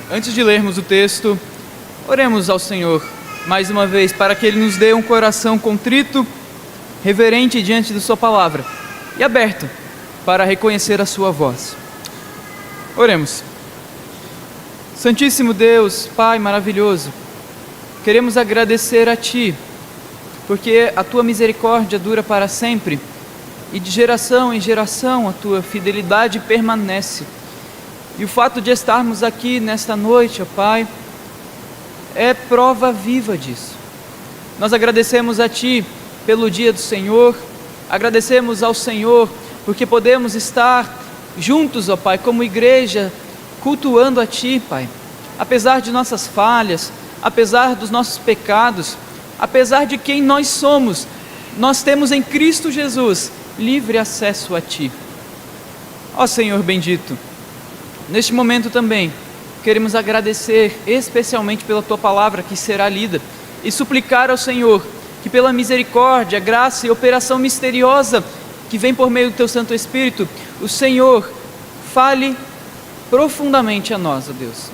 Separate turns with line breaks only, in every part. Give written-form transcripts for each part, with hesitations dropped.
Antes de lermos o texto, oremos ao Senhor mais uma vez para que Ele nos dê um coração contrito, reverente diante de Sua palavra e aberto para reconhecer a Sua voz. Oremos. Santíssimo Deus, Pai maravilhoso, queremos agradecer a Ti, porque a Tua misericórdia dura para sempre e de geração em geração a Tua fidelidade permanece. E o fato de estarmos aqui nesta noite, ó Pai, é prova viva disso. Nós agradecemos a Ti pelo dia do Senhor, agradecemos ao Senhor porque podemos estar juntos, ó Pai, como igreja, cultuando a Ti, Pai. Apesar de nossas falhas, apesar dos nossos pecados, apesar de quem nós somos, nós temos em Cristo Jesus livre acesso a Ti. Ó Senhor bendito, neste momento também queremos agradecer especialmente pela Tua palavra que será lida e suplicar ao Senhor que pela misericórdia, graça e operação misteriosa que vem por meio do Teu Santo Espírito, o Senhor fale profundamente a nós, ó Deus.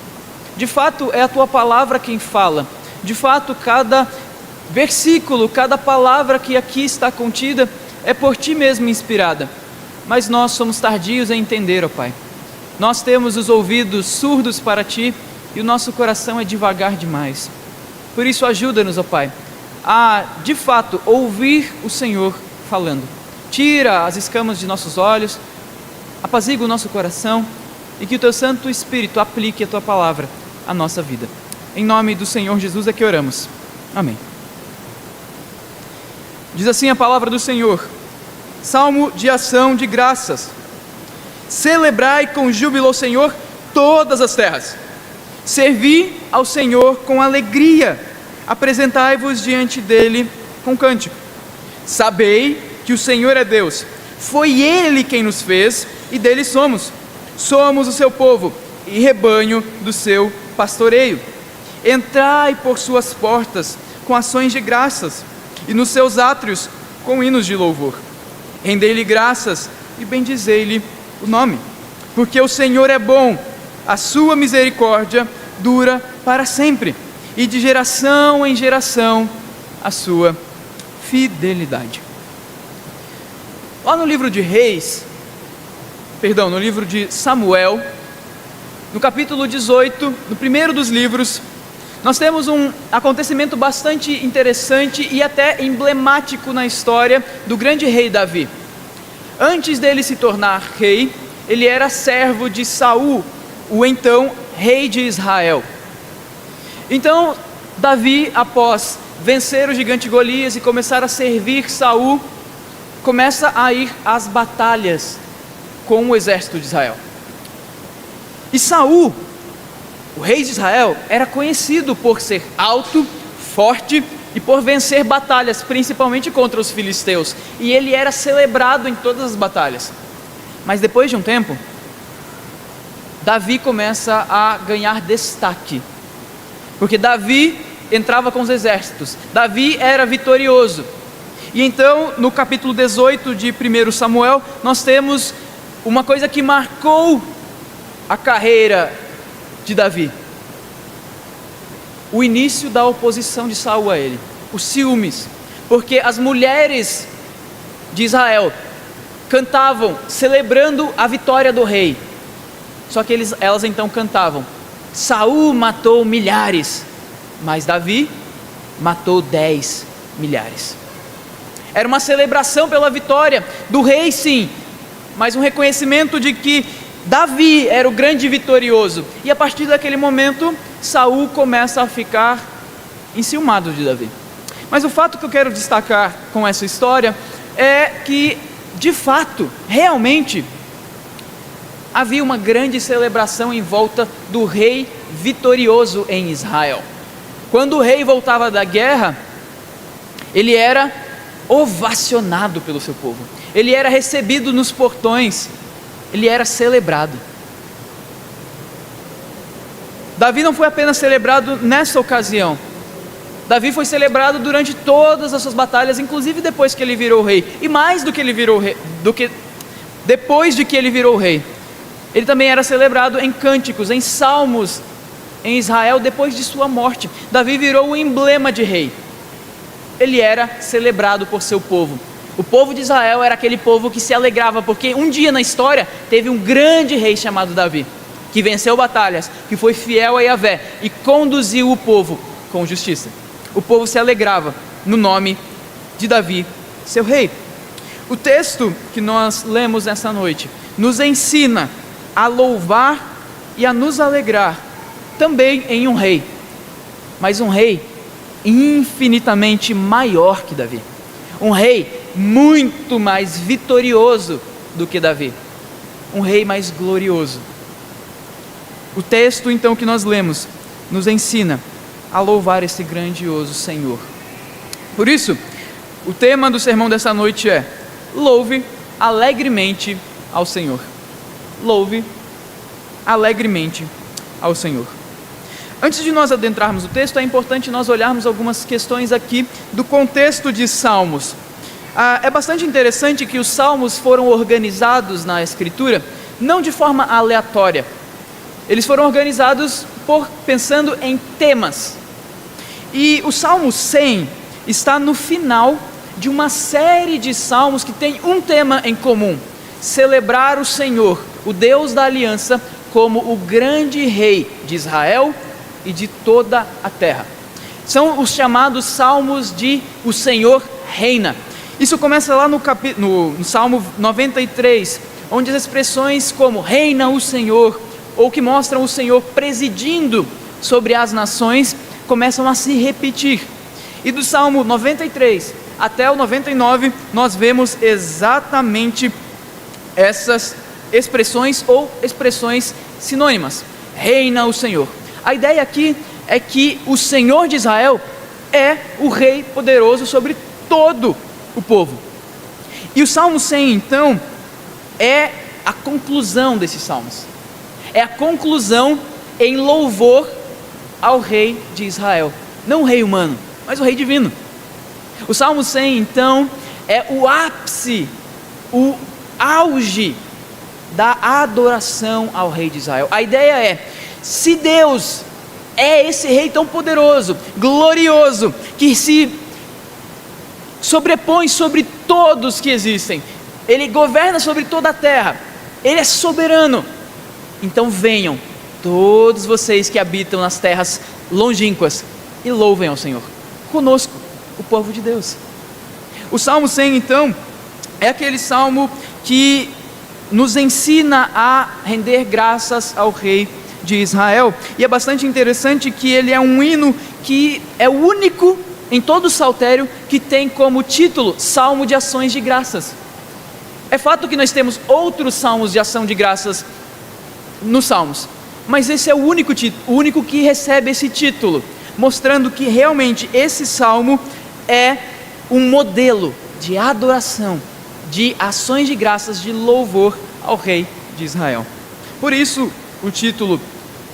De fato é a Tua palavra quem fala, de fato cada versículo, cada palavra que aqui está contida é por Ti mesmo inspirada, mas nós somos tardios em entender, ó Pai. Nós temos os ouvidos surdos para Ti e o nosso coração é devagar demais. Por isso ajuda-nos, ó Pai, a de fato ouvir o Senhor falando. Tira as escamas de nossos olhos, apazigua o nosso coração e que o Teu Santo Espírito aplique a Tua palavra à nossa vida. Em nome do Senhor Jesus é que oramos. Amém. Diz assim a palavra do Senhor, Salmo de ação de graças. Celebrai com júbilo ao Senhor todas as terras. Servi ao Senhor com alegria. Apresentai-vos diante dele com cântico. Sabei que o Senhor é Deus. Foi Ele quem nos fez e dele somos. Somos o seu povo e rebanho do seu pastoreio. Entrai por suas portas com ações de graças e nos seus átrios com hinos de louvor. Rendei-lhe graças e bendizei-lhe o nome, porque o Senhor é bom, a sua misericórdia dura para sempre, e de geração em geração a sua fidelidade. Lá no livro de no livro de Samuel, no capítulo 18, no primeiro dos livros, nós temos um acontecimento bastante interessante e até emblemático na história do grande rei Davi. Antes dele se tornar rei, ele era servo de Saul, o então rei de Israel. Então, Davi, após vencer o gigante Golias e começar a servir Saul, começa a ir às batalhas com o exército de Israel. E Saul, o rei de Israel, era conhecido por ser alto, forte e por vencer batalhas, principalmente contra os filisteus. E ele era celebrado em todas as batalhas. Mas depois de um tempo, Davi começa a ganhar destaque. Porque Davi entrava com os exércitos. Davi era vitorioso. E então, no capítulo 18 de 1 Samuel, nós temos uma coisa que marcou a carreira de Davi. O início da oposição de Saul a ele, os ciúmes, porque as mulheres de Israel cantavam celebrando a vitória do rei, só que elas então cantavam: Saul matou milhares, mas Davi matou 10 milhares. Era uma celebração pela vitória do rei, sim, mas um reconhecimento de que Davi era o grande vitorioso. E a partir daquele momento, Saul começa a ficar enciumado de Davi. Mas o fato que eu quero destacar com essa história é que, de fato, realmente, havia uma grande celebração em volta do rei vitorioso em Israel. Quando o rei voltava da guerra, ele era ovacionado pelo seu povo. Ele era recebido nos portões. Ele era celebrado. Davi não foi apenas celebrado nessa ocasião. Davi foi celebrado durante todas as suas batalhas, inclusive depois que ele virou rei. E mais do que ele virou rei, depois de que ele virou rei, ele também era celebrado em cânticos, em salmos em Israel depois de sua morte. Davi virou um emblema de rei. Ele era celebrado por seu povo. O povo de Israel era aquele povo que se alegrava, porque um dia na história teve um grande rei chamado Davi, que venceu batalhas, que foi fiel a Yahvé e conduziu o povo com justiça. O povo se alegrava no nome de Davi, seu rei. O texto que nós lemos nessa noite nos ensina a louvar e a nos alegrar também em um rei, mas um rei infinitamente maior que Davi, um rei muito mais vitorioso do que Davi, um rei mais glorioso. O texto então que nós lemos nos ensina a louvar esse grandioso Senhor. Por isso, o tema do sermão dessa noite é: louve alegremente ao Senhor. Louve alegremente ao Senhor. Antes de nós adentrarmos o texto, é importante nós olharmos algumas questões aqui do contexto de Salmos. É bastante interessante que os Salmos foram organizados na Escritura não de forma aleatória. Eles foram organizados pensando em temas. E o Salmo 100 está no final de uma série de salmos que tem um tema em comum: celebrar o Senhor, o Deus da aliança, como o grande rei de Israel e de toda a terra. São os chamados salmos de o Senhor reina. Isso começa lá no Salmo 93, onde as expressões como reina o Senhor, ou que mostram o Senhor presidindo sobre as nações, começam a se repetir. E do Salmo 93 até o 99, nós vemos exatamente essas expressões ou expressões sinônimas. Reina o Senhor. A ideia aqui é que o Senhor de Israel é o rei poderoso sobre todo o povo. E o Salmo 100 então é a conclusão desses salmos. É a conclusão em louvor ao rei de Israel. Não o rei humano, mas o rei divino. O Salmo 100 então é o ápice, o auge da adoração ao rei de Israel. A ideia é: se Deus é esse rei tão poderoso, glorioso, que se sobrepõe sobre todos que existem, ele governa sobre toda a terra, ele é soberano, então venham todos vocês que habitam nas terras longínquas e louvem ao Senhor conosco, o povo de Deus. O Salmo 100 então é aquele salmo que nos ensina a render graças ao rei de Israel, e é bastante interessante que ele é um hino que é o único em todo o saltério que tem como título Salmo de Ações de Graças. É fato que nós temos outros salmos de ação de graças nos salmos, mas esse é o único que recebe esse título, mostrando que realmente esse salmo é um modelo de adoração, de ações de graças, de louvor ao rei de Israel. Por isso, o título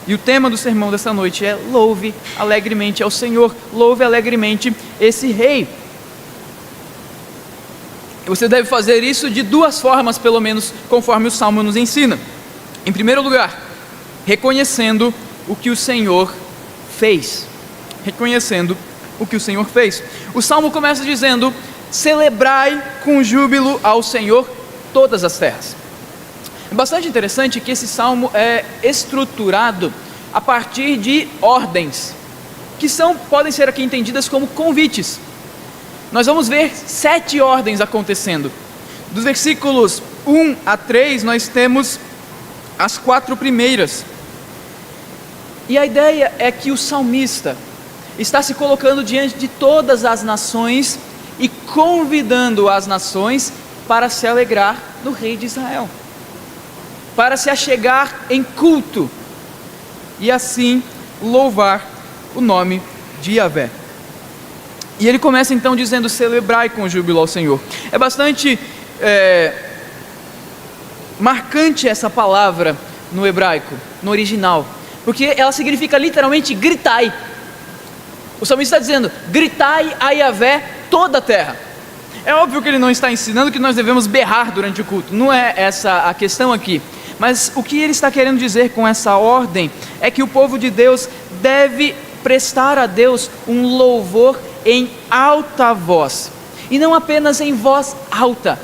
e o tema do sermão dessa noite é: louve alegremente ao Senhor, louve alegremente esse rei. Você deve fazer isso de duas formas, pelo menos, conforme o salmo nos ensina. Em primeiro lugar, reconhecendo o que o Senhor fez. Reconhecendo o que o Senhor fez. O salmo começa dizendo: celebrai com júbilo ao Senhor todas as terras. É bastante interessante que esse salmo é estruturado a partir de ordens, que podem ser aqui entendidas como convites. Nós vamos ver 7 ordens acontecendo. Dos versículos 1 a 3, nós temos as 4 primeiras. E a ideia é que o salmista está se colocando diante de todas as nações e convidando as nações para se alegrar no rei de Israel, para se achegar em culto e assim louvar o nome de Yahvé. E ele começa então dizendo: celebrai com júbilo ao Senhor. É bastante marcante essa palavra no hebraico, no original, porque ela significa literalmente gritai. O salmista está dizendo: gritai a Yahvé toda a terra. É óbvio que ele não está ensinando que nós devemos berrar durante o culto, não é essa a questão aqui, Mas o que ele está querendo dizer com essa ordem é que o povo de Deus deve prestar a Deus um louvor em alta voz, e não apenas em voz alta,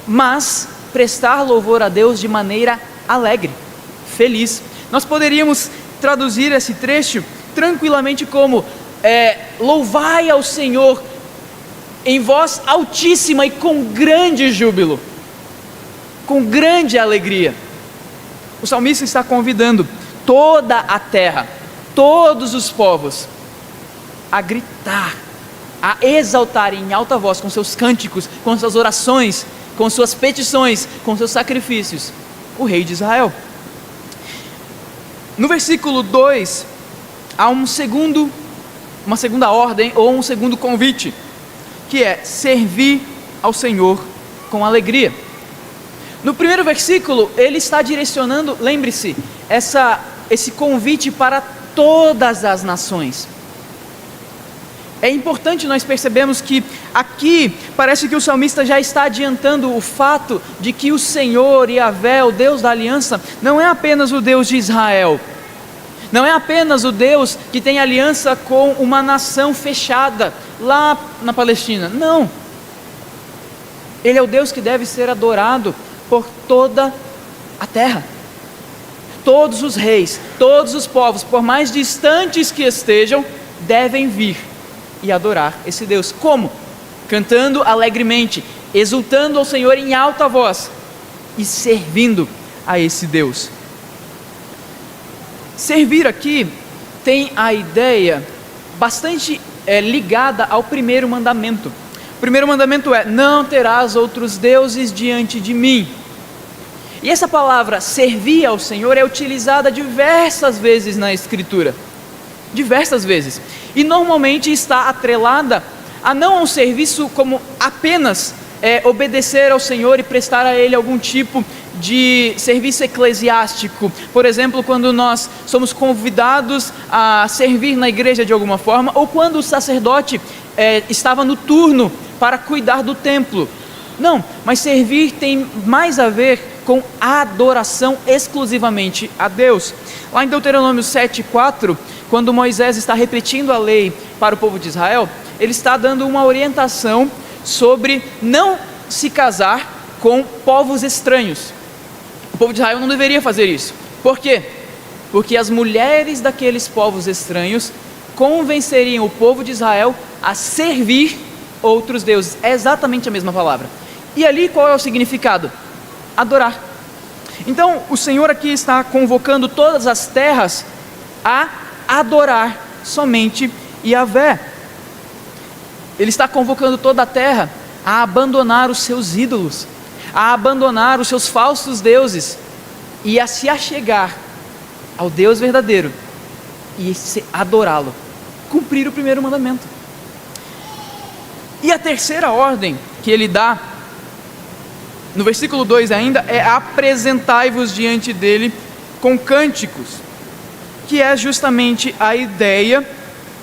mas prestar louvor a Deus de maneira alegre, feliz. Nós poderíamos traduzir esse trecho tranquilamente como louvai ao Senhor em voz altíssima e com grande júbilo, com grande alegria. O salmista está convidando toda a terra, todos os povos, a gritar, a exaltar em alta voz, com seus cânticos, com suas orações, com suas petições, com seus sacrifícios, o Rei de Israel. No versículo 2, há uma segunda ordem ou um segundo convite, que é servir ao Senhor com alegria. No primeiro versículo, ele está direcionando, lembre-se, esse convite para todas as nações. É importante nós percebemos que aqui parece que o salmista já está adiantando o fato de que o Senhor, Yahvé, o Deus da aliança, não é apenas o Deus de Israel, não é apenas o Deus que tem aliança com uma nação fechada lá na Palestina, não. Ele é o Deus que deve ser adorado por toda a terra. Todos os reis, todos os povos, por mais distantes que estejam, devem vir e adorar esse Deus. Como? Cantando alegremente, exultando ao Senhor em alta voz e servindo a esse Deus. Servir aqui tem a ideia bastante ligada ao primeiro mandamento. O primeiro mandamento é: não terás outros deuses diante de mim. E essa palavra servir ao Senhor é utilizada diversas vezes na Escritura, diversas vezes, e normalmente está atrelada a não um serviço como apenas obedecer ao Senhor e prestar a Ele algum tipo de serviço eclesiástico. Por exemplo, quando nós somos convidados a servir na igreja de alguma forma, ou quando o sacerdote estava no turno para cuidar do templo. Não, mas servir tem mais a ver com adoração exclusivamente a Deus. Lá em Deuteronômio 7:4, quando Moisés está repetindo a lei para o povo de Israel, ele está dando uma orientação sobre não se casar com povos estranhos. O povo de Israel não deveria fazer isso. Por quê? Porque as mulheres daqueles povos estranhos convenceriam o povo de Israel a servir outros deuses. É exatamente a mesma palavra. E ali qual é o significado? Adorar. Então o Senhor aqui está convocando todas as terras a adorar somente Yahvé. Ele está convocando toda a terra a abandonar os seus ídolos, a abandonar os seus falsos deuses e a se achegar ao Deus verdadeiro e adorá-lo, cumprir o primeiro mandamento. E a terceira ordem que ele dá, no versículo 2 ainda, é: apresentai-vos diante dele com cânticos, que é justamente a ideia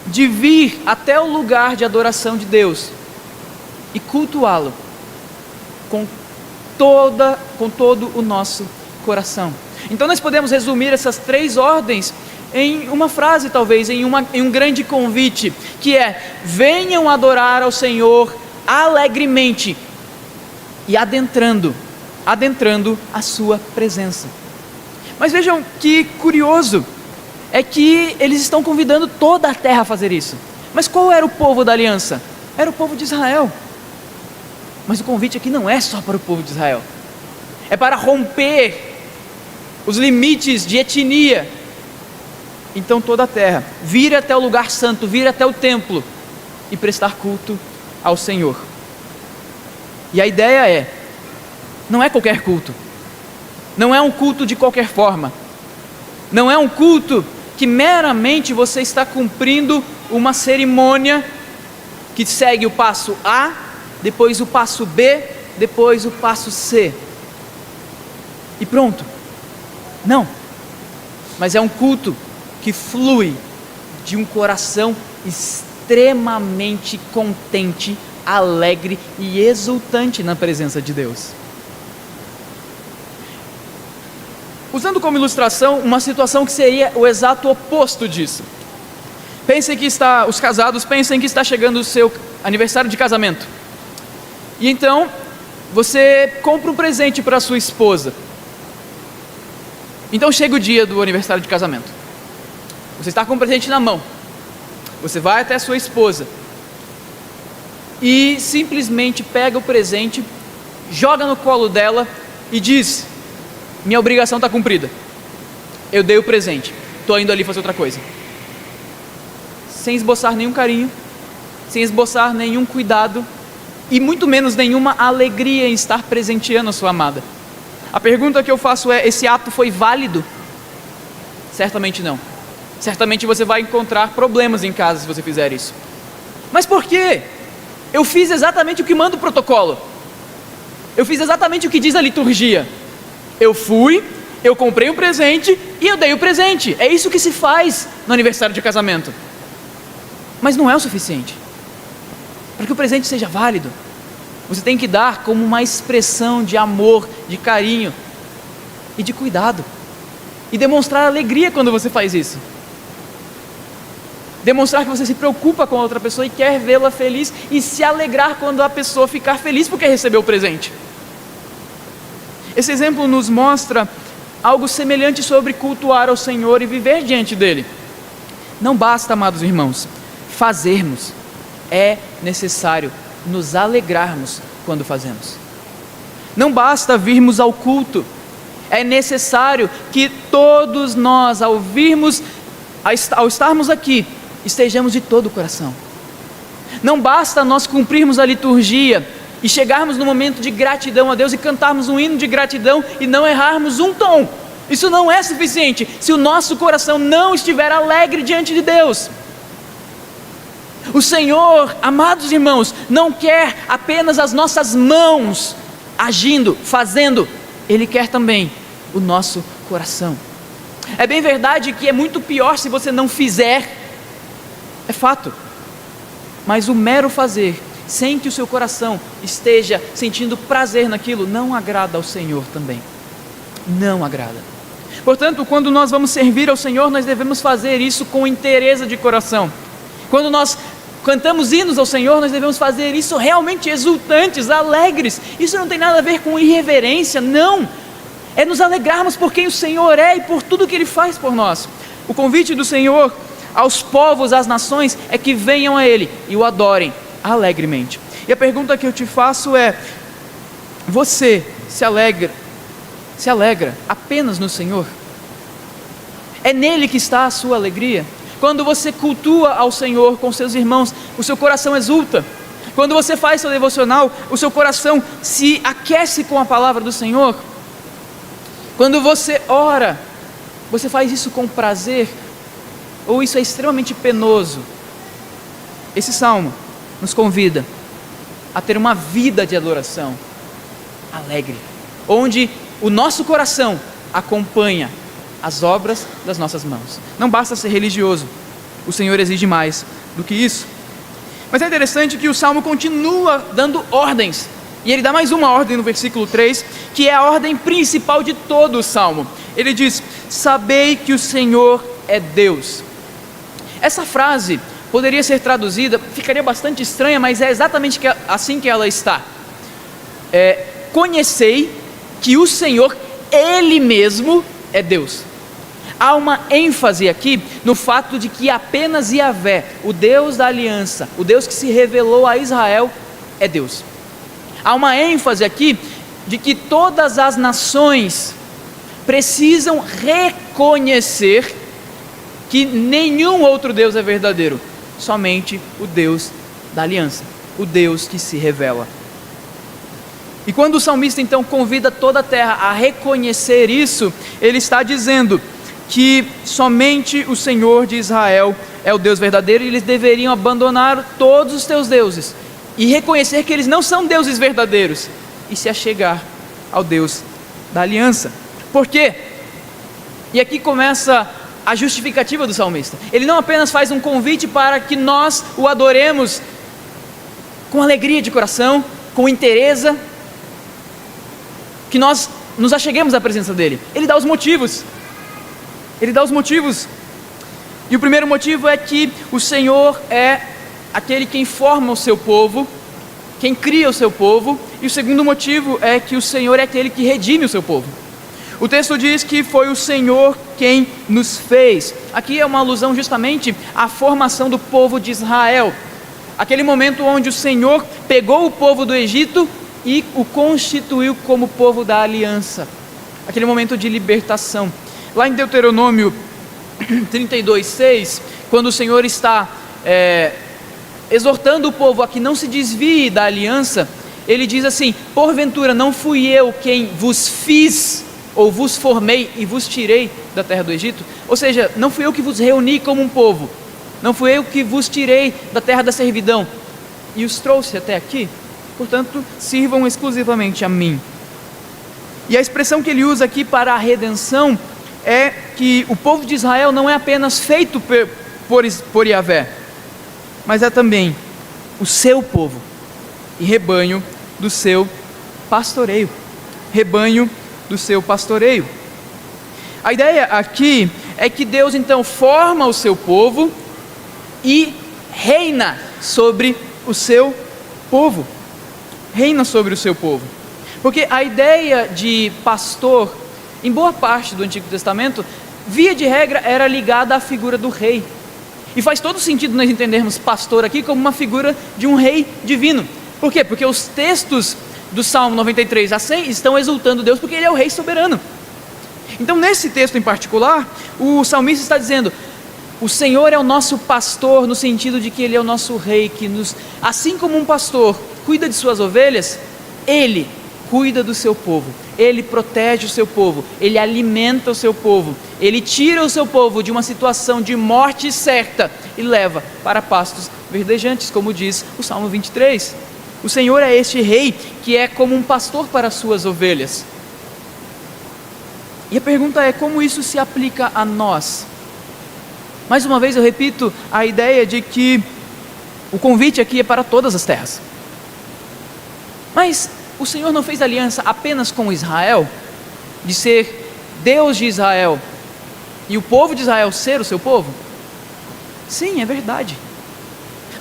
de vir até o lugar de adoração de Deus e cultuá-lo com todo o nosso coração. Então nós podemos resumir essas três ordens em uma frase, talvez, em um grande convite, que é: venham adorar ao Senhor alegremente e adentrando a sua presença. Mas vejam que curioso, é que eles estão convidando toda a terra a fazer isso. Mas qual era o povo da aliança? Era o povo de Israel. Mas o convite aqui não é só para o povo de Israel, é para romper os limites de etnia. Então toda a terra, vir até o lugar santo, vir até o templo e prestar culto ao Senhor. E a ideia não é qualquer culto, não é um culto de qualquer forma, não é um culto que meramente você está cumprindo uma cerimônia que segue o passo A, depois o passo B, depois o passo C e pronto. Não, mas é um culto que flui de um coração extremamente contente, alegre e exultante na presença de Deus. usando como ilustração uma situação que seria o exato oposto disso. Os casados pensem que está chegando o seu aniversário de casamento. E então, você compra um presente para a sua esposa. Então chega o dia do aniversário de casamento. Você está com o presente na mão. Você vai até a sua esposa e simplesmente pega o presente, joga no colo dela e diz: minha obrigação está cumprida. Eu dei o presente, estou indo ali fazer outra coisa. Sem esboçar nenhum carinho, sem esboçar nenhum cuidado e muito menos nenhuma alegria em estar presenteando a sua amada. A pergunta que eu faço é: esse ato foi válido? Certamente não. Certamente você vai encontrar problemas em casa se você fizer isso. Mas por quê? Eu fiz exatamente o que manda o protocolo. Eu fiz exatamente o que diz a liturgia. Eu fui, eu comprei um presente e eu dei o presente. É isso que se faz no aniversário de casamento. Mas não é o suficiente. Para que o presente seja válido, você tem que dar como uma expressão de amor, de carinho e de cuidado. E demonstrar alegria quando você faz isso. Demonstrar que você se preocupa com a outra pessoa e quer vê-la feliz, e se alegrar quando a pessoa ficar feliz porque recebeu o presente. Esse exemplo nos mostra algo semelhante sobre cultuar ao Senhor e viver diante dele. Não basta, amados irmãos, fazermos. É necessário nos alegrarmos quando fazemos. Não basta virmos ao culto. É necessário que todos nós, ao estarmos aqui, estejamos de todo o coração. Não basta nós cumprirmos a liturgia e chegarmos no momento de gratidão a Deus e cantarmos um hino de gratidão e não errarmos um tom. Isso não é suficiente se o nosso coração não estiver alegre diante de Deus. O Senhor, amados irmãos, não quer apenas as nossas mãos agindo, fazendo. Ele quer também o nosso coração. É bem verdade que é muito pior se você não fizer. É fato. Mas o mero fazer, sem que o seu coração esteja sentindo prazer naquilo, não agrada ao Senhor também. Não agrada. Portanto, quando nós vamos servir ao Senhor, nós devemos fazer isso com inteireza de coração. Quando nós cantamos hinos ao Senhor, nós devemos fazer isso realmente exultantes, alegres. Isso não tem nada a ver com irreverência, não. É nos alegrarmos por quem o Senhor é e por tudo que Ele faz por nós. O convite do Senhor aos povos, às nações, é que venham a Ele e o adorem alegremente. E a pergunta que eu te faço é: você se alegra apenas no Senhor? É nele que está a sua alegria? Quando você cultua ao Senhor com seus irmãos, o seu coração exulta. Quando você faz seu devocional, o seu coração se aquece com a palavra do Senhor. Quando você ora, você faz isso com prazer, ou isso é extremamente penoso? Esse salmo nos convida a ter uma vida de adoração alegre, onde o nosso coração acompanha as obras das nossas mãos. Não basta ser religioso, o Senhor exige mais do que isso. Mas é interessante que o salmo continua dando ordens, e ele dá mais uma ordem no versículo 3, que é a ordem principal de todo o salmo. Ele diz: sabei que o Senhor é Deus. Essa frase poderia ser traduzida, ficaria bastante estranha, mas é exatamente assim que ela está. Conhecei que o Senhor, Ele mesmo, é Deus. Há uma ênfase aqui no fato de que apenas Yahvé, o Deus da aliança, o Deus que se revelou a Israel, é Deus. Há uma ênfase aqui de que todas as nações precisam reconhecer que nenhum outro Deus é verdadeiro, somente o Deus da aliança, o Deus que se revela. E quando o salmista então convida toda a terra a reconhecer isso, ele está dizendo que somente o Senhor de Israel é o Deus verdadeiro, e eles deveriam abandonar todos os teus deuses e reconhecer que eles não são deuses verdadeiros e se achegar ao Deus da aliança. Por quê? E aqui começa a justificativa do salmista. Ele não apenas faz um convite para que nós o adoremos com alegria de coração, com inteireza, que nós nos acheguemos à presença dele. Ele dá os motivos. Ele dá os motivos. E o primeiro motivo é que o Senhor é aquele quem forma o seu povo, quem cria o seu povo. E o segundo motivo é que o Senhor é aquele que redime o seu povo. O texto diz que foi o Senhor quem nos fez. Aqui é uma alusão justamente à formação do povo de Israel. Aquele momento onde o Senhor pegou o povo do Egito e o constituiu como povo da aliança. Aquele momento de libertação. Lá em Deuteronômio 32:6, quando o Senhor está exortando o povo a que não se desvie da aliança, ele diz assim: porventura não fui eu quem vos fiz, ou vos formei e vos tirei da terra do Egito? Ou seja, não fui eu que vos reuni como um povo, não fui eu que vos tirei da terra da servidão e os trouxe até aqui? Portanto, sirvam exclusivamente a mim. E a expressão que ele usa aqui para a redenção é que o povo de Israel não é apenas feito por Yahvé, mas é também o seu povo e rebanho do seu pastoreio. Rebanho do seu pastoreio. A ideia aqui é que Deus então forma o seu povo e reina sobre o seu povo. Reina sobre o seu povo. Porque a ideia de pastor, em boa parte do Antigo Testamento, via de regra era ligada à figura do rei. E faz todo sentido nós entendermos pastor aqui como uma figura de um rei divino. Por quê? Porque os textos do Salmo 93 a 100 estão exultando Deus porque ele é o rei soberano. Então nesse texto em particular, o salmista está dizendo: o Senhor é o nosso pastor, no sentido de que ele é o nosso rei, que nos, assim como um pastor cuida de suas ovelhas, ele cuida do seu povo, ele protege o seu povo, ele alimenta o seu povo, ele tira o seu povo de uma situação de morte certa e leva para pastos verdejantes, como diz o Salmo 23. O Senhor é este rei que é como um pastor para as suas ovelhas. E a pergunta é: como isso se aplica a nós? Mais uma vez eu repito a ideia de que o convite aqui é para todas as terras. Mas o Senhor não fez aliança apenas com Israel, de ser Deus de Israel e o povo de Israel ser o seu povo? Sim, é verdade.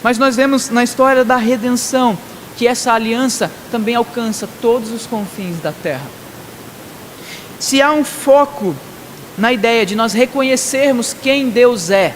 Mas nós vemos na história da redenção que essa aliança também alcança todos os confins da terra. Se há um foco na ideia de nós reconhecermos quem Deus é,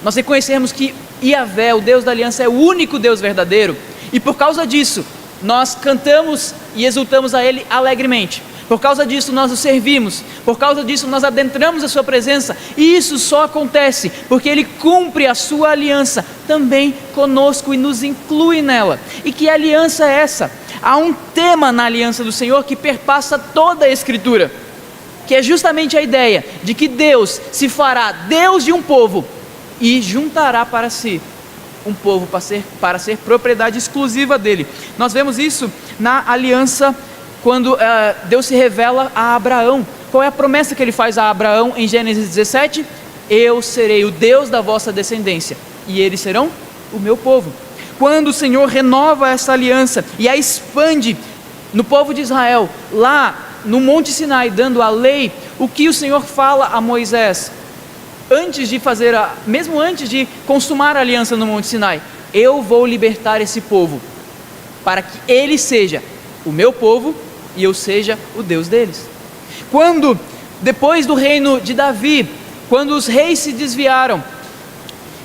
nós reconhecermos que Yahvé, o Deus da aliança, é o único Deus verdadeiro, e por causa disso nós cantamos e exultamos a Ele alegremente, por causa disso nós o servimos, por causa disso nós adentramos a sua presença, e isso só acontece porque Ele cumpre a sua aliança também conosco e nos inclui nela. E que aliança é essa? Há um tema na aliança do Senhor que perpassa toda a Escritura, que é justamente a ideia de que Deus se fará Deus de um povo e juntará para si um povo para ser propriedade exclusiva dele. Nós vemos isso na aliança quando Deus se revela a Abraão. Qual é a promessa que ele faz a Abraão em Gênesis 17? Eu serei o Deus da vossa descendência e eles serão o meu povo. Quando o Senhor renova essa aliança e a expande no povo de Israel, lá no Monte Sinai, dando a lei, o que o Senhor fala a Moisés? Mesmo antes de consumar a aliança no Monte Sinai: eu vou libertar esse povo, para que ele seja o meu povo e eu seja o Deus deles. Quando, depois do reino de Davi, quando os reis se desviaram,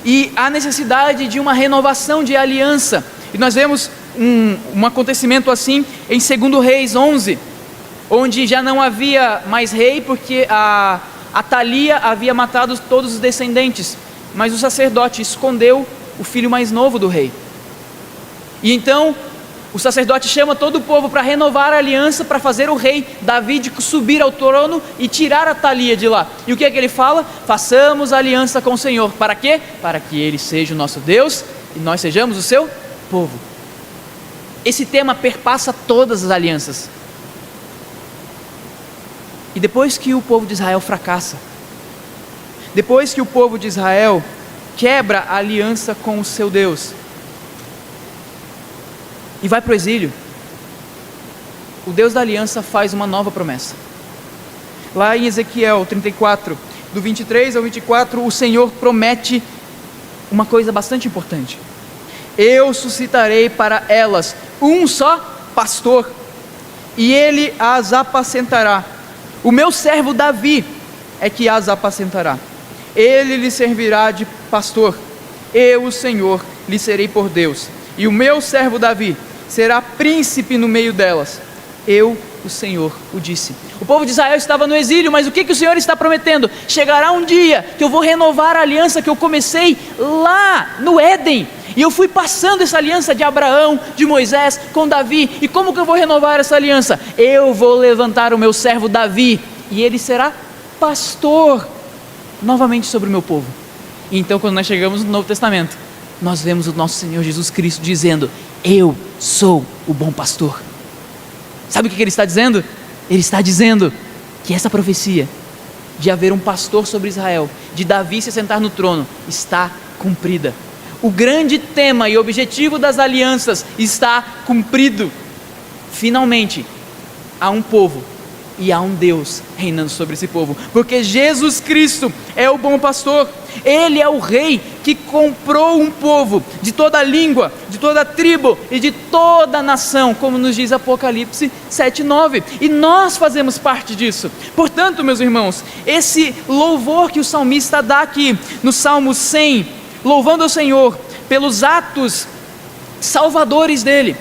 e há necessidade de uma renovação de aliança, e nós vemos um acontecimento assim em 2 Reis 11, onde já não havia mais rei, porque a Atalia havia matado todos os descendentes, mas o sacerdote escondeu o filho mais novo do rei. E então o sacerdote chama todo o povo para renovar a aliança, para fazer o rei Davi subir ao trono e tirar a Atalia de lá. E o que é que ele fala? Façamos aliança com o Senhor. Para quê? Para que Ele seja o nosso Deus e nós sejamos o seu povo. Esse tema perpassa todas as alianças. E depois que o povo de Israel fracassa, depois que o povo de Israel quebra a aliança com o seu Deus e vai para o exílio, o Deus da aliança faz uma nova promessa. Lá em Ezequiel 34, do 23 ao 24, o Senhor promete uma coisa bastante importante: eu suscitarei para elas um só pastor, e ele as apacentará. O meu servo Davi é que as apacentará. Ele lhe servirá de pastor. Eu, o Senhor, lhe serei por Deus, e o meu servo Davi será príncipe no meio delas. Eu, o Senhor, o disse. O povo de Israel estava no exílio, mas o que o Senhor está prometendo? Chegará um dia que eu vou renovar a aliança que eu comecei lá no Éden. E eu fui passando essa aliança de Abraão, de Moisés, com Davi. E como que eu vou renovar essa aliança? Eu vou levantar o meu servo Davi, e ele será pastor novamente sobre o meu povo. E então, quando nós chegamos no Novo Testamento, nós vemos o nosso Senhor Jesus Cristo dizendo: eu sou o bom pastor. Sabe o que ele está dizendo? Ele está dizendo que essa profecia de haver um pastor sobre Israel, de Davi se sentar no trono, está cumprida. O grande tema e objetivo das alianças está cumprido. Finalmente, há um povo e há um Deus reinando sobre esse povo, porque Jesus Cristo é o bom pastor. Ele é o rei que comprou um povo de toda língua, de toda tribo e de toda nação, como nos diz Apocalipse 7:9, e nós fazemos parte disso. Portanto, meus irmãos, esse louvor que o salmista dá aqui no Salmo 100, louvando ao Senhor pelos atos salvadores dele,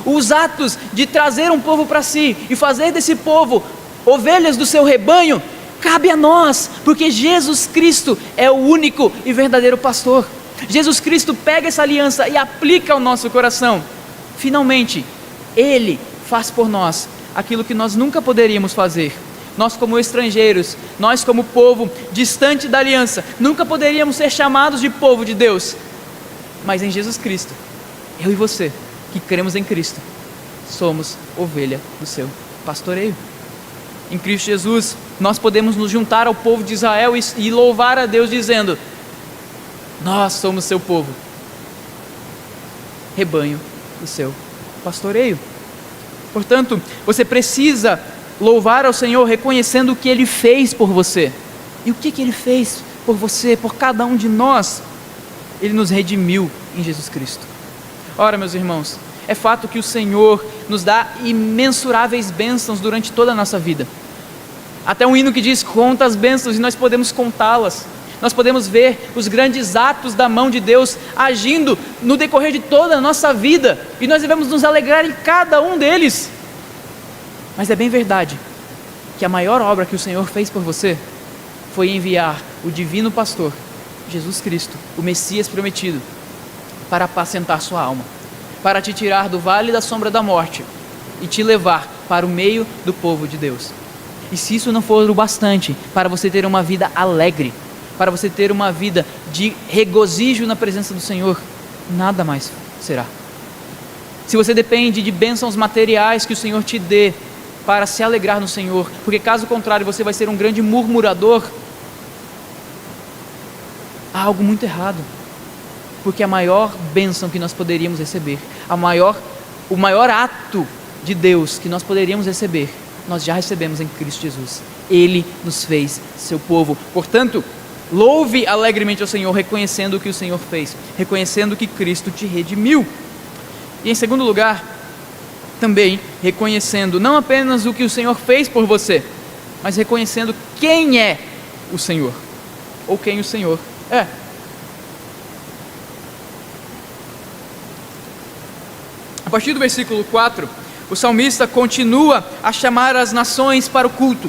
os atos de trazer um povo para si e fazer desse povo ovelhas do seu rebanho, cabe a nós, porque Jesus Cristo é o único e verdadeiro pastor. Jesus Cristo pega essa aliança e aplica ao nosso coração. Finalmente, Ele faz por nós aquilo que nós nunca poderíamos fazer. Nós, como estrangeiros, nós, como povo distante da aliança, nunca poderíamos ser chamados de povo de Deus. Mas em Jesus Cristo, eu e você, que cremos em Cristo, somos ovelha do seu pastoreio. Em Cristo Jesus, nós podemos nos juntar ao povo de Israel e louvar a Deus dizendo: nós somos seu povo, rebanho do seu pastoreio. Portanto, você precisa louvar ao Senhor reconhecendo o que Ele fez por você. E o que Ele fez por você, por cada um de nós? Ele nos redimiu em Jesus Cristo. Ora, meus irmãos, é fato que o Senhor nos dá imensuráveis bênçãos durante toda a nossa vida. Até um hino que diz: conta as bênçãos, e nós podemos contá-las. Nós podemos ver os grandes atos da mão de Deus agindo no decorrer de toda a nossa vida, e nós devemos nos alegrar em cada um deles. Mas é bem verdade que a maior obra que o Senhor fez por você foi enviar o divino pastor, Jesus Cristo, o Messias prometido, para apacentar sua alma, para te tirar do vale da sombra da morte e te levar para o meio do povo de Deus. E se isso não for o bastante para você ter uma vida alegre, para você ter uma vida de regozijo na presença do Senhor, nada mais será. Se você depende de bênçãos materiais que o Senhor te dê para se alegrar no Senhor, porque caso contrário você vai ser um grande murmurador, há algo muito errado. Porque a maior bênção que nós poderíamos receber, o maior ato de Deus que nós poderíamos receber, nós já recebemos em Cristo Jesus. Ele nos fez seu povo. Portanto, louve alegremente ao Senhor, reconhecendo o que o Senhor fez, reconhecendo que Cristo te redimiu. E em segundo lugar, também reconhecendo não apenas o que o Senhor fez por você, mas reconhecendo quem é o Senhor, ou quem o Senhor é. A partir do versículo 4, o salmista continua a chamar as nações para o culto.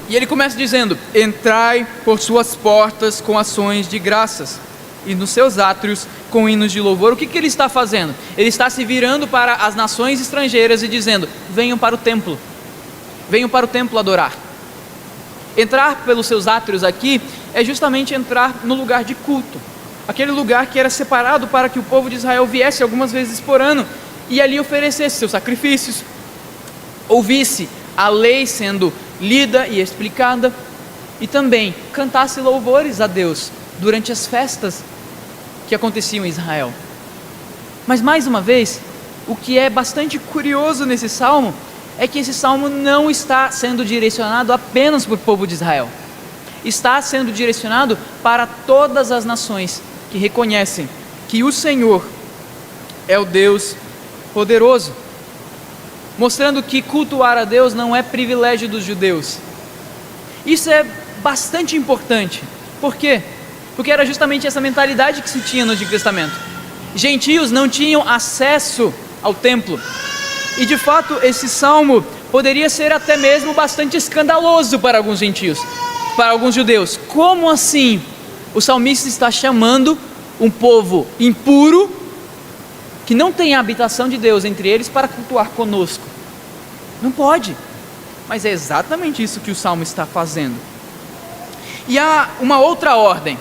E ele começa dizendo: entrai por suas portas com ações de graças, e nos seus átrios com hinos de louvor. O que ele está fazendo? Ele está se virando para as nações estrangeiras e dizendo: venham para o templo adorar. Entrar pelos seus átrios aqui é justamente entrar no lugar de culto, aquele lugar que era separado para que o povo de Israel viesse algumas vezes por ano e ali oferecesse seus sacrifícios, ouvisse a lei sendo lida e explicada, e também cantasse louvores a Deus durante as festas que aconteciam em Israel. Mas mais uma vez, o que é bastante curioso nesse salmo é que esse salmo não está sendo direcionado apenas para o povo de Israel. Está sendo direcionado para todas as nações que reconhecem que o Senhor é o Deus poderoso, mostrando que cultuar a Deus não é privilégio dos judeus. Isso é bastante importante. Por quê? Porque era justamente essa mentalidade que se tinha no Antigo Testamento. Gentios não tinham acesso ao templo. E de fato esse salmo poderia ser até mesmo bastante escandaloso para alguns gentios, para alguns judeus. Como assim? O salmista está chamando um povo impuro, que não tem a habitação de Deus entre eles, para cultuar conosco. Não pode. Mas é exatamente isso que o salmo está fazendo. E há uma outra ordem.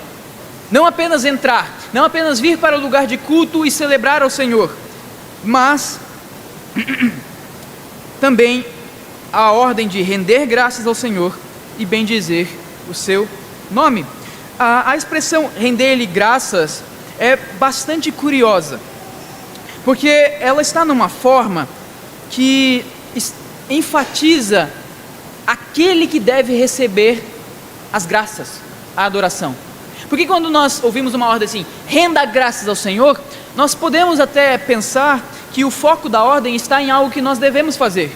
Não apenas entrar, não apenas vir para o lugar de culto e celebrar ao Senhor, mas também a ordem de render graças ao Senhor e bendizer o seu nome. A expressão render-lhe graças é bastante curiosa, porque ela está numa forma que enfatiza aquele que deve receber as graças, a adoração. Porque quando nós ouvimos uma ordem assim, renda graças ao Senhor, nós podemos até pensar que o foco da ordem está em algo que nós devemos fazer.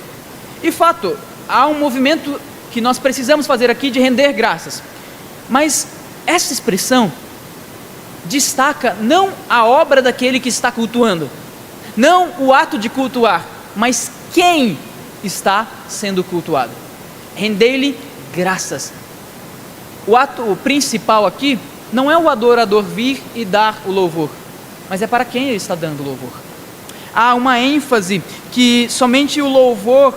E fato, há um movimento que nós precisamos fazer aqui de render graças. Mas essa expressão destaca não a obra daquele que está cultuando, não o ato de cultuar, mas quem está sendo cultuado. Render-lhe graças. O ato principal aqui não é o adorador vir e dar o louvor, mas é para quem ele está dando o louvor. Há uma ênfase que somente o louvor,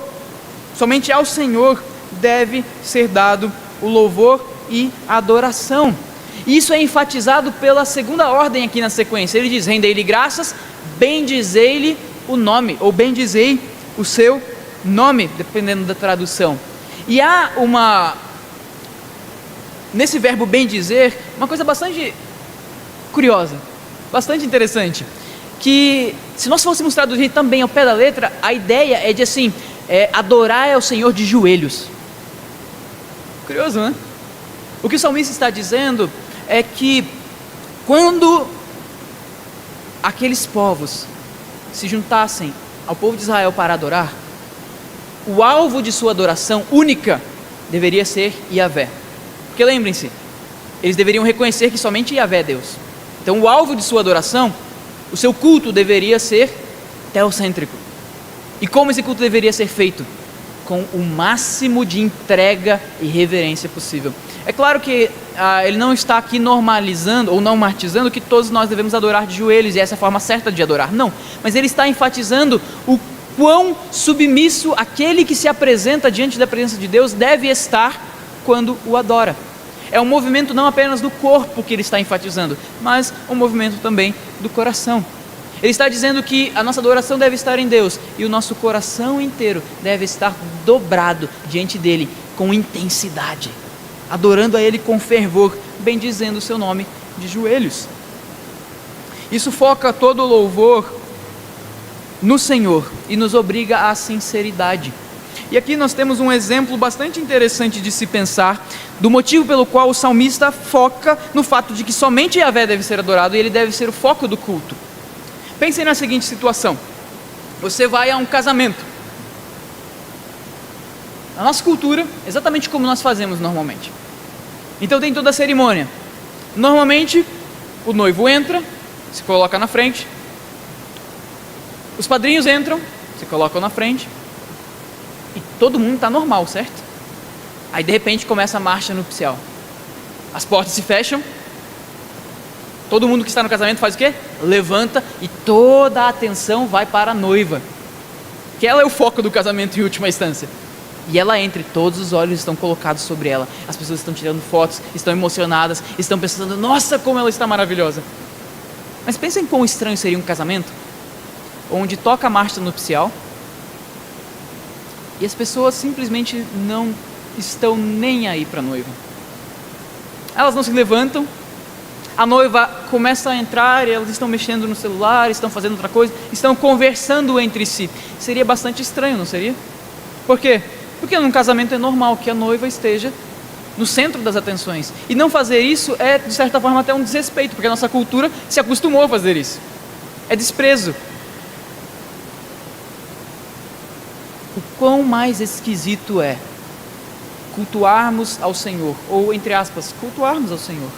somente ao Senhor deve ser dado o louvor e a adoração. Isso é enfatizado pela segunda ordem aqui na sequência. Ele diz, rendei-lhe graças, bendizei-lhe o nome, ou bendizei o seu nome, dependendo da tradução. E há nesse verbo bendizer, uma coisa bastante curiosa, bastante interessante, que se nós fôssemos traduzir também ao pé da letra, a ideia é de assim, adorar ao Senhor de joelhos. Curioso, né? O que o salmista está dizendo é que quando aqueles povos se juntassem ao povo de Israel para adorar, o alvo de sua adoração única deveria ser Yahvé. Porque lembrem-se, eles deveriam reconhecer que somente Yahvé é Deus. Então o alvo de sua adoração, o seu culto deveria ser teocêntrico. E como esse culto deveria ser feito? Com o máximo de entrega e reverência possível. É claro que ele não está aqui normalizando ou normatizando que todos nós devemos adorar de joelhos e essa é a forma certa de adorar. Não, mas ele está enfatizando o quão submisso aquele que se apresenta diante da presença de Deus deve estar quando o adora. É um movimento não apenas do corpo que ele está enfatizando, mas um movimento também do coração. Ele está dizendo que a nossa adoração deve estar em Deus e o nosso coração inteiro deve estar dobrado diante dele com intensidade, adorando a ele com fervor, bendizendo o seu nome de joelhos. Isso foca todo o louvor no Senhor e nos obriga à sinceridade. E aqui nós temos um exemplo bastante interessante de se pensar do motivo pelo qual o salmista foca no fato de que somente Yahvé deve ser adorado e ele deve ser o foco do culto. Pensem na seguinte situação: você vai a um casamento. Na nossa cultura, exatamente como nós fazemos normalmente. Então tem toda a cerimônia. Normalmente, o noivo entra, se coloca na frente. Os padrinhos entram, se colocam na frente. E todo mundo está normal, certo? Aí de repente começa a marcha nupcial. As portas se fecham. Todo mundo que está no casamento faz o quê? Levanta e toda a atenção vai para a noiva. Que ela é o foco do casamento em última instância. E ela entra e todos os olhos estão colocados sobre ela. As pessoas estão tirando fotos, estão emocionadas, estão pensando, nossa, como ela está maravilhosa. Mas pensem quão estranho seria um casamento onde toca a marcha nupcial e as pessoas simplesmente não estão nem aí para a noiva. Elas não se levantam, a noiva começa a entrar e elas estão mexendo no celular, estão fazendo outra coisa, estão conversando entre si. Seria bastante estranho, não seria? Por quê? Porque num casamento é normal que a noiva esteja no centro das atenções. E não fazer isso é, de certa forma, até um desrespeito, porque a nossa cultura se acostumou a fazer isso. É desprezo. O quão mais esquisito é cultuarmos ao Senhor, ou, entre aspas, cultuarmos ao Senhor,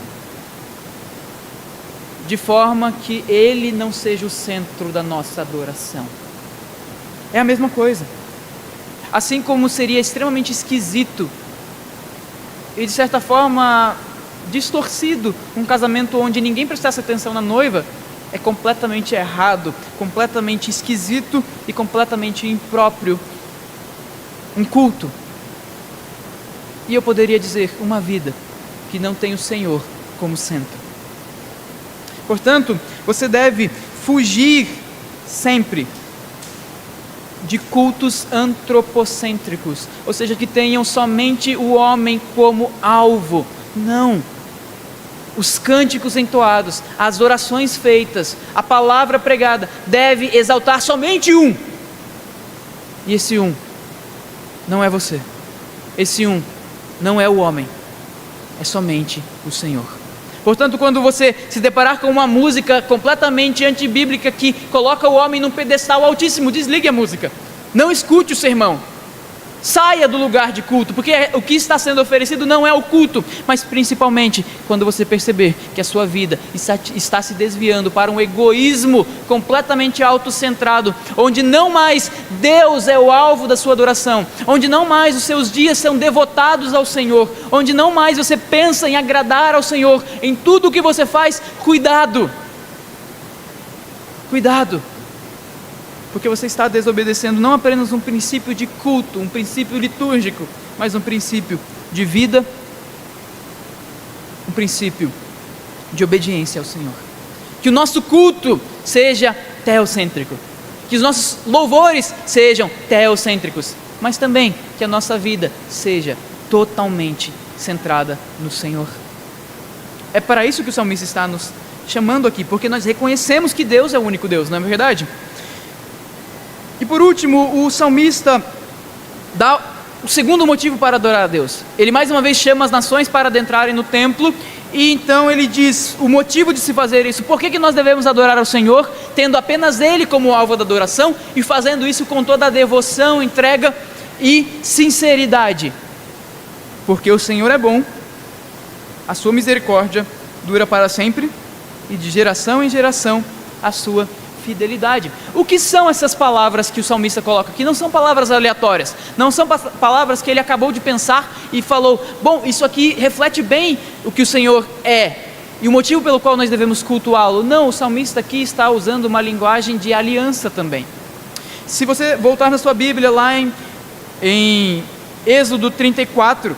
de forma que Ele não seja o centro da nossa adoração. É a mesma coisa. Assim como seria extremamente esquisito e, de certa forma, distorcido um casamento onde ninguém prestasse atenção na noiva, é completamente errado, completamente esquisito e completamente impróprio um culto. E eu poderia dizer, uma vida que não tem o Senhor como centro. Portanto, você deve fugir sempre de cultos antropocêntricos, ou seja, que tenham somente o homem como alvo. Não. Os cânticos entoados, as orações feitas, a palavra pregada deve exaltar somente um. E esse um não é você. Esse um não é o homem. É somente o Senhor. Portanto, quando você se deparar com uma música completamente antibíblica que coloca o homem num pedestal altíssimo, desligue a música. Não escute o sermão. Saia do lugar de culto, porque o que está sendo oferecido não é o culto, mas principalmente quando você perceber que a sua vida está se desviando para um egoísmo completamente autocentrado, onde não mais Deus é o alvo da sua adoração, onde não mais os seus dias são devotados ao Senhor, onde não mais você pensa em agradar ao Senhor em tudo o que você faz. Cuidado, cuidado, porque você está desobedecendo não apenas um princípio de culto, um princípio litúrgico, mas um princípio de vida, um princípio de obediência ao Senhor. Que o nosso culto seja teocêntrico, que os nossos louvores sejam teocêntricos, mas também que a nossa vida seja totalmente centrada no Senhor. É para isso que o salmista está nos chamando aqui, porque nós reconhecemos que Deus é o único Deus, não é verdade? E por último, o salmista dá o segundo motivo para adorar a Deus. Ele mais uma vez chama as nações para adentrarem no templo, e então ele diz o motivo de se fazer isso. Por que nós devemos adorar ao Senhor, tendo apenas Ele como alvo da adoração, e fazendo isso com toda a devoção, entrega e sinceridade? Porque o Senhor é bom, a sua misericórdia dura para sempre, e de geração em geração a sua fidelidade. O que são essas palavras que o salmista coloca aqui? Não são palavras aleatórias, não são palavras que ele acabou de pensar e falou, bom, isso aqui reflete bem o que o Senhor é e o motivo pelo qual nós devemos cultuá-lo. Não, o salmista aqui está usando uma linguagem de aliança também. Se você voltar na sua Bíblia lá em Êxodo 34,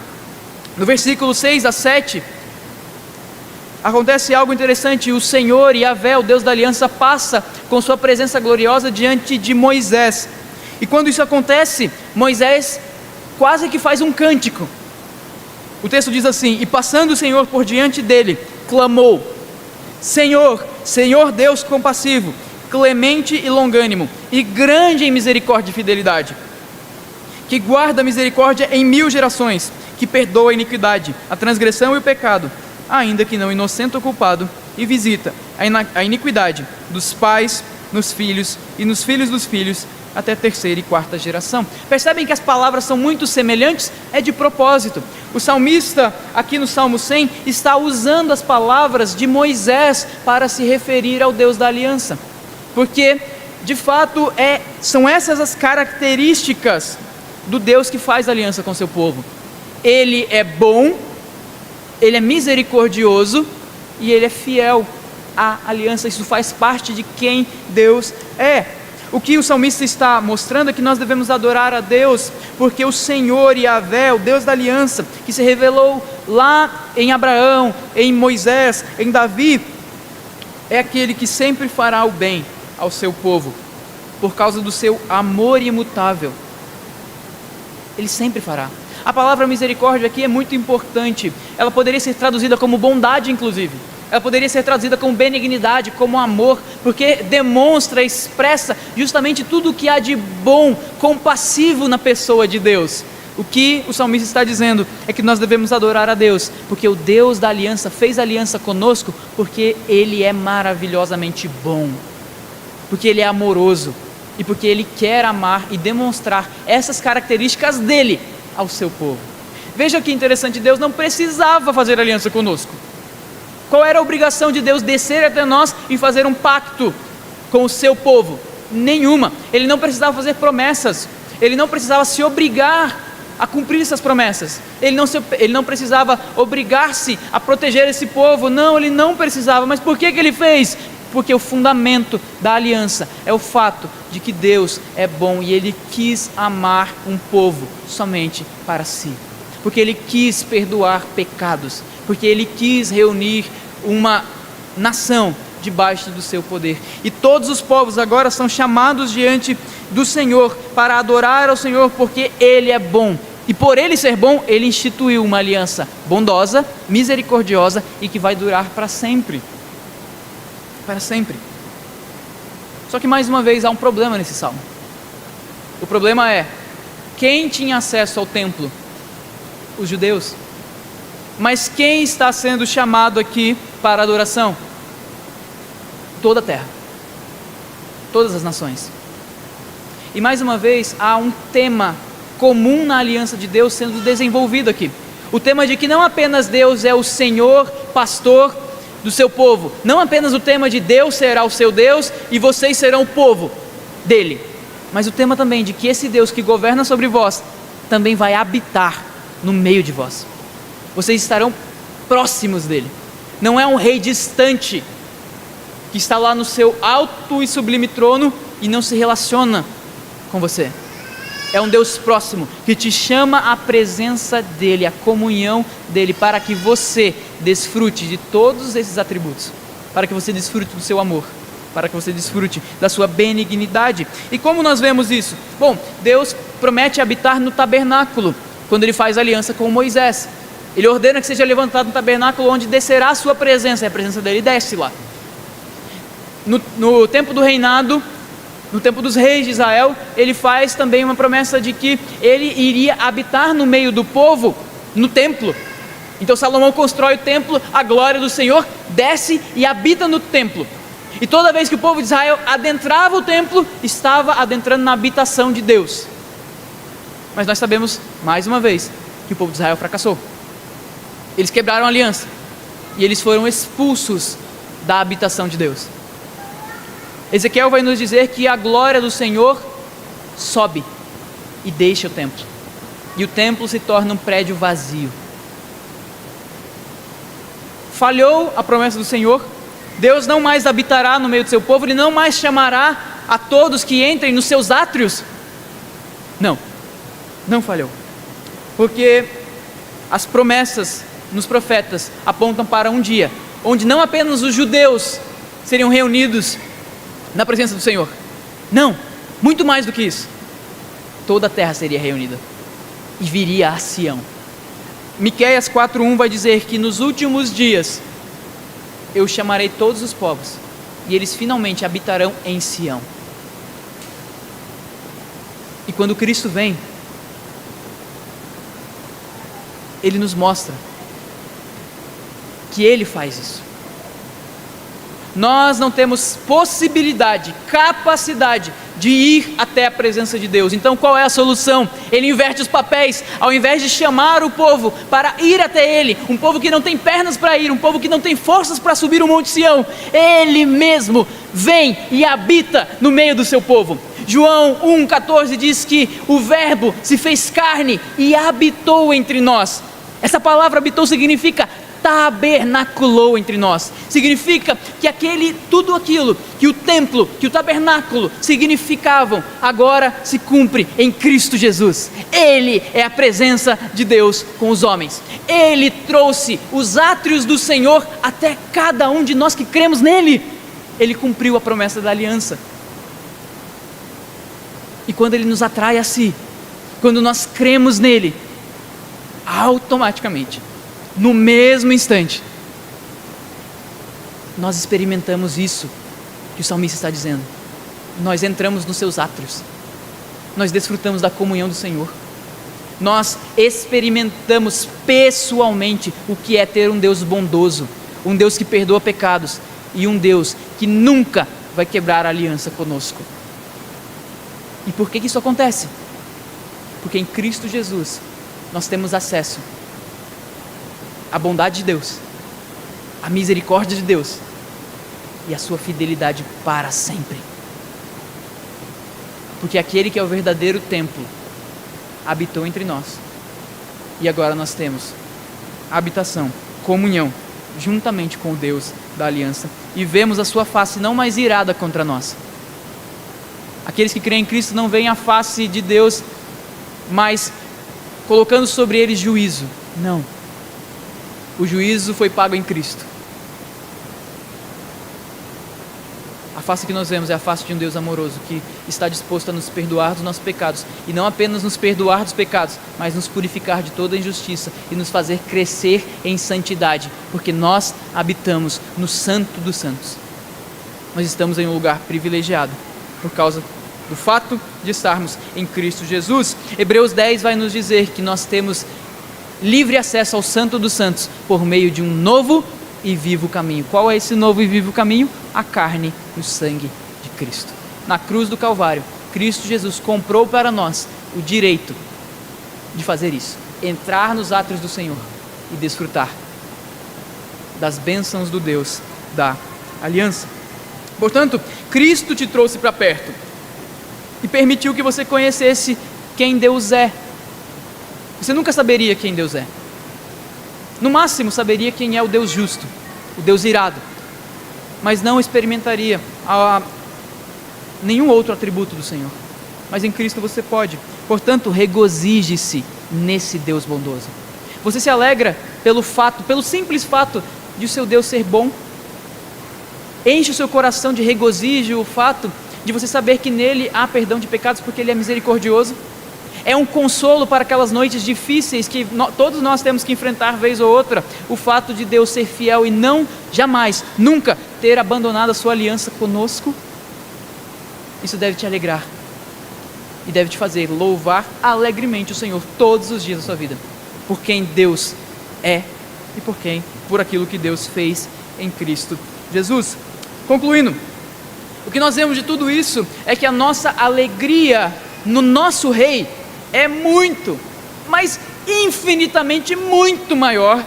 no versículo 6 a 7, acontece algo interessante. O Senhor, Yahvé, o Deus da aliança, passa com sua presença gloriosa diante de Moisés. E quando isso acontece, Moisés quase que faz um cântico. O texto diz assim: e passando o Senhor por diante dele, clamou: Senhor, Senhor Deus compassivo, clemente e longânimo, e grande em misericórdia e fidelidade, que guarda a misericórdia em 1000 gerações, que perdoa a iniquidade, a transgressão e o pecado, ainda que não inocente ou culpado, e visita a iniquidade dos pais nos filhos e nos filhos dos filhos, até 3ª e 4ª geração. Percebem que as palavras são muito semelhantes? É de propósito. O salmista, aqui no Salmo 100, está usando as palavras de Moisés para se referir ao Deus da aliança, porque, de fato, são essas as características do Deus que faz aliança com seu povo. Ele é bom, Ele é misericordioso e Ele é fiel à aliança. Isso faz parte de quem Deus é. O que o salmista está mostrando é que nós devemos adorar a Deus, porque o Senhor Yahvé, o Deus da aliança, que se revelou lá em Abraão, em Moisés, em Davi, é aquele que sempre fará o bem ao seu povo, por causa do seu amor imutável. Ele sempre fará. A palavra misericórdia aqui é muito importante. Ela poderia ser traduzida como bondade, inclusive. Ela poderia ser traduzida como benignidade, como amor, porque demonstra, expressa justamente tudo o que há de bom, compassivo na pessoa de Deus. O que o salmista está dizendo é que nós devemos adorar a Deus, porque o Deus da aliança fez aliança conosco, porque Ele é maravilhosamente bom, porque Ele é amoroso, e porque Ele quer amar e demonstrar essas características dEle ao seu povo. Veja que interessante, Deus não precisava fazer aliança conosco. Qual era a obrigação de Deus descer até nós e fazer um pacto com o seu povo? Nenhuma. Ele não precisava fazer promessas, Ele não precisava se obrigar a cumprir essas promessas, Ele não precisava obrigar-se a proteger esse povo, não, Ele não precisava. Mas por que Ele fez? Porque o fundamento da aliança é o fato de que Deus é bom e Ele quis amar um povo somente para si, porque Ele quis perdoar pecados, porque Ele quis reunir uma nação debaixo do seu poder. E todos os povos agora são chamados diante do Senhor para adorar ao Senhor, porque Ele é bom. E por Ele ser bom, Ele instituiu uma aliança bondosa, misericordiosa e que vai durar para sempre. Para sempre. Só que mais uma vez há um problema nesse salmo. O problema é, quem tinha acesso ao templo? Os judeus. Mas quem está sendo chamado aqui para adoração? Toda a terra, todas as nações. E mais uma vez há um tema comum na aliança de Deus sendo desenvolvido aqui. O tema de que não apenas Deus é o Senhor, pastor do seu povo, não apenas o tema de Deus será o seu Deus e vocês serão o povo dele, mas o tema também de que esse Deus que governa sobre vós também vai habitar no meio de vós. Vocês estarão próximos dele. Não é um rei distante que está lá no seu alto e sublime trono e não se relaciona com você. É um Deus próximo que te chama à presença dele, à comunhão dele, para que você desfrute de todos esses atributos, para que você desfrute do seu amor, para que você desfrute da sua benignidade. E como nós vemos isso? Bom, Deus promete habitar no tabernáculo quando ele faz aliança com Moisés. Ele ordena que seja levantado um tabernáculo onde descerá a sua presença, e a presença dele desce lá. No tempo do reinado, no tempo dos reis de Israel, ele faz também uma promessa de que ele iria habitar no meio do povo, no templo. Então Salomão constrói o templo, a glória do Senhor desce e habita no templo. E toda vez que o povo de Israel adentrava o templo, estava adentrando na habitação de Deus. Mas nós sabemos, mais uma vez, que o povo de Israel fracassou. Eles quebraram a aliança e eles foram expulsos da habitação de Deus. Ezequiel vai nos dizer que a glória do Senhor sobe e deixa o templo, e o templo se torna um prédio vazio. Falhou a promessa do Senhor. Deus não mais habitará no meio do seu povo, Ele não mais chamará a todos que entrem nos seus átrios. Não falhou, porque as promessas nos profetas apontam para um dia onde não apenas os judeus seriam reunidos na presença do Senhor, não, muito mais do que isso, toda a terra seria reunida e viria a Sião. Miqueias 4:1 vai dizer que nos últimos dias eu chamarei todos os povos e eles finalmente habitarão em Sião. E quando Cristo vem, Ele nos mostra que Ele faz isso. Nós não temos possibilidade, capacidade de ir até a presença de Deus. Então qual é a solução? Ele inverte os papéis. Ao invés de chamar o povo para ir até Ele, um povo que não tem pernas para ir, um povo que não tem forças para subir o Monte Sião, Ele mesmo vem e habita no meio do seu povo. João 1,14 diz que o Verbo se fez carne e habitou entre nós. Essa palavra habitou significa tabernaculou entre nós. Significa que tudo aquilo que o templo, que o tabernáculo significavam, agora se cumpre em Cristo Jesus. Ele é a presença de Deus com os homens. Ele trouxe os átrios do Senhor até cada um de nós que cremos nele. Ele cumpriu a promessa da aliança. E quando Ele nos atrai a si, quando nós cremos nele, automaticamente, no mesmo instante, nós experimentamos isso que o salmista está dizendo. Nós entramos nos seus átrios, nós desfrutamos da comunhão do Senhor, nós experimentamos pessoalmente o que é ter um Deus bondoso, um Deus que perdoa pecados e um Deus que nunca vai quebrar a aliança conosco. E por que isso acontece? Porque em Cristo Jesus nós temos acesso à bondade de Deus, à misericórdia de Deus e à sua fidelidade para sempre. Porque aquele que é o verdadeiro templo habitou entre nós. E agora nós temos habitação, comunhão, juntamente com o Deus da aliança. E vemos a sua face não mais irada contra nós. Aqueles que creem em Cristo não veem a face de Deus, mas colocando sobre eles juízo. Não. O juízo foi pago em Cristo. A face que nós vemos é a face de um Deus amoroso, que está disposto a nos perdoar dos nossos pecados. E não apenas nos perdoar dos pecados, mas nos purificar de toda injustiça e nos fazer crescer em santidade, porque nós habitamos no Santo dos Santos. Nós estamos em um lugar privilegiado, por causa do fato de estarmos em Cristo Jesus. Hebreus 10 vai nos dizer que nós temos livre acesso ao Santo dos Santos por meio de um novo e vivo caminho. Qual é esse novo e vivo caminho? A carne e o sangue de Cristo. Na cruz do Calvário, Cristo Jesus comprou para nós o direito de fazer isso, entrar nos átrios do Senhor e desfrutar das bênçãos do Deus da aliança. Portanto, Cristo te trouxe para perto e permitiu que você conhecesse quem Deus é. Você nunca saberia quem Deus é. No máximo saberia quem é o Deus justo, o Deus irado, mas não experimentaria nenhum outro atributo do Senhor. Mas em Cristo você pode. Portanto, regozije-se nesse Deus bondoso. Você se alegra pelo simples fato de o seu Deus ser bom. Enche o seu coração de regozijo o fato de você saber que nele há perdão de pecados, porque ele é misericordioso. É um consolo para aquelas noites difíceis que todos nós temos que enfrentar vez ou outra, o fato de Deus ser fiel e não, jamais, nunca ter abandonado a sua aliança conosco. Isso deve te alegrar e deve te fazer louvar alegremente o Senhor todos os dias da sua vida, por quem Deus é e por aquilo que Deus fez em Cristo Jesus. Concluindo, o que nós vemos de tudo isso é que a nossa alegria no nosso Rei é muito, mas infinitamente muito maior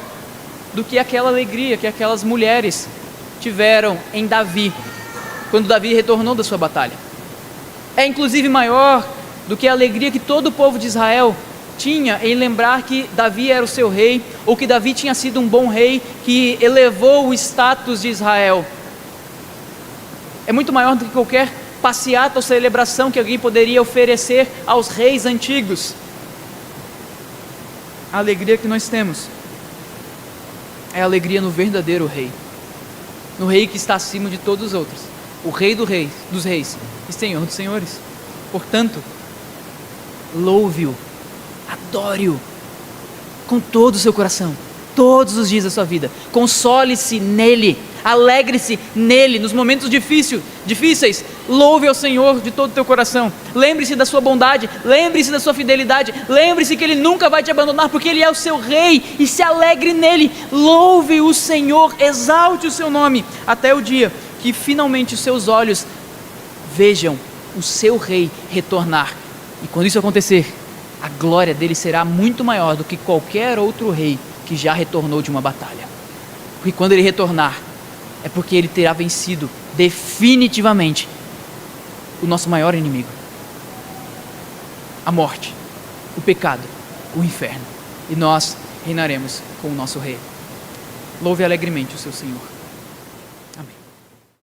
do que aquela alegria que aquelas mulheres tiveram em Davi, quando Davi retornou da sua batalha. É inclusive maior do que a alegria que todo o povo de Israel tinha em lembrar que Davi era o seu rei, ou que Davi tinha sido um bom rei que elevou o status de Israel. É muito maior do que qualquer passeata ou celebração que alguém poderia oferecer aos reis antigos. A alegria que nós temos é a alegria no verdadeiro rei, no rei que está acima de todos os outros, o rei dos reis e senhor dos senhores. Portanto, louve-o, adore-o com todo o seu coração, todos os dias da sua vida. Console-se nele, alegre-se nele nos momentos difíceis. Louve ao Senhor de todo o teu coração. Lembre-se da sua bondade, lembre-se da sua fidelidade, lembre-se que ele nunca vai te abandonar, porque ele é o seu rei, e se alegre nele. Louve o Senhor, exalte o seu nome, até o dia que finalmente os seus olhos vejam o seu rei retornar. E quando isso acontecer, a glória dele será muito maior do que qualquer outro rei que já retornou de uma batalha. Porque quando ele retornar, é porque ele terá vencido definitivamente o nosso maior inimigo, a morte, o pecado, o inferno, e nós reinaremos com o nosso rei. Louve alegremente o seu Senhor.